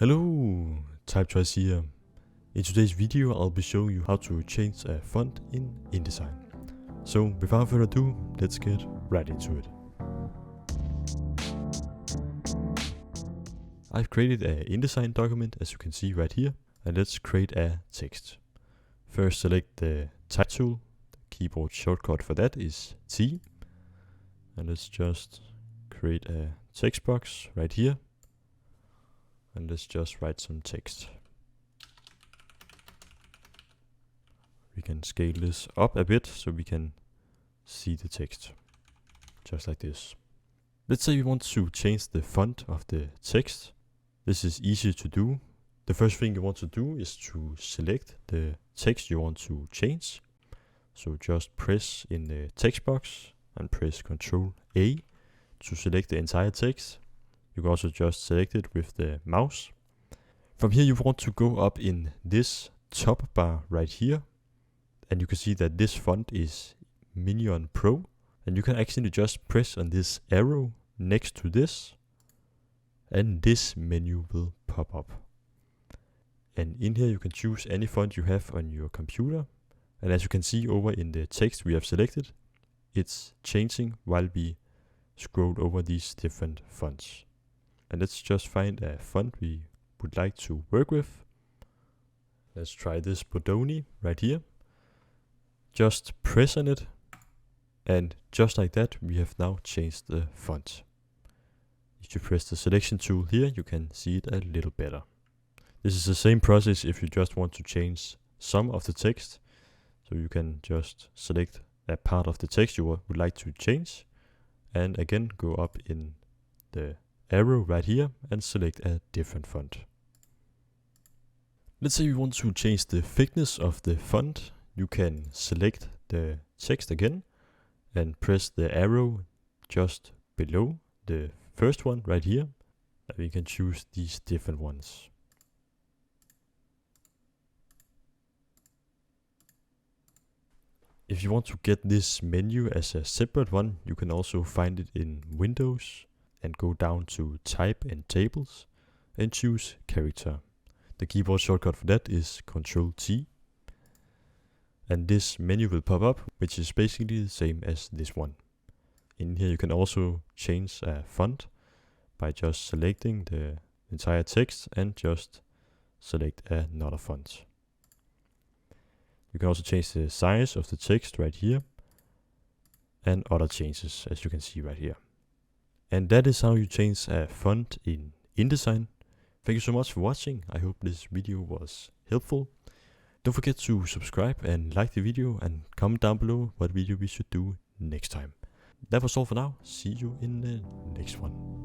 Hello, Type Choice here. In today's video I'll be showing you how to change a font in InDesign. So without further ado, let's get right into it. I've created an InDesign document, as you can see right here, and let's create a text. First select the Type tool. The keyboard shortcut for that is T. And let's just create a text box right here. And let's just write some text. We can scale this up a bit so we can see the text. Just like this. Let's say we want to change the font of the text. This is easy to do. The first thing you want to do is to select the text you want to change. So just press in the text box and press Ctrl A to select the entire text. You can also just select it with the mouse. From here you want to go up in this top bar right here. And you can see that this font is Minion Pro. And you can actually just press on this arrow next to this. And this menu will pop up. And in here you can choose any font you have on your computer. And as you can see over in the text we have selected, it's changing while we scroll over these different fonts. And let's just find a font we would like to work with. Let's try this Bodoni right here. Just press on it. And just like that, we have now changed the font. If you press the selection tool here, you can see it a little better. This is the same process if you just want to change some of the text. So you can just select a part of the text you would like to change. And again, go up in the arrow right here and select a different font. Let's say you want to change the thickness of the font. You can select the text again and press the arrow just below the first one right here. And we can choose these different ones. If you want to get this menu as a separate one, you can also find it in Windows and go down to Type and Tables and choose Character. The keyboard shortcut for that is Ctrl T. And this menu will pop up, which is basically the same as this one. In here you can also change a font by just selecting the entire text and just select another font. You can also change the size of the text right here and other changes, as you can see right here. And that is how you change a font in InDesign. Thank you so much for watching. I hope this video was helpful. Don't forget to subscribe and like the video and comment down below what video we should do next time. That was all for now. See you in the next one.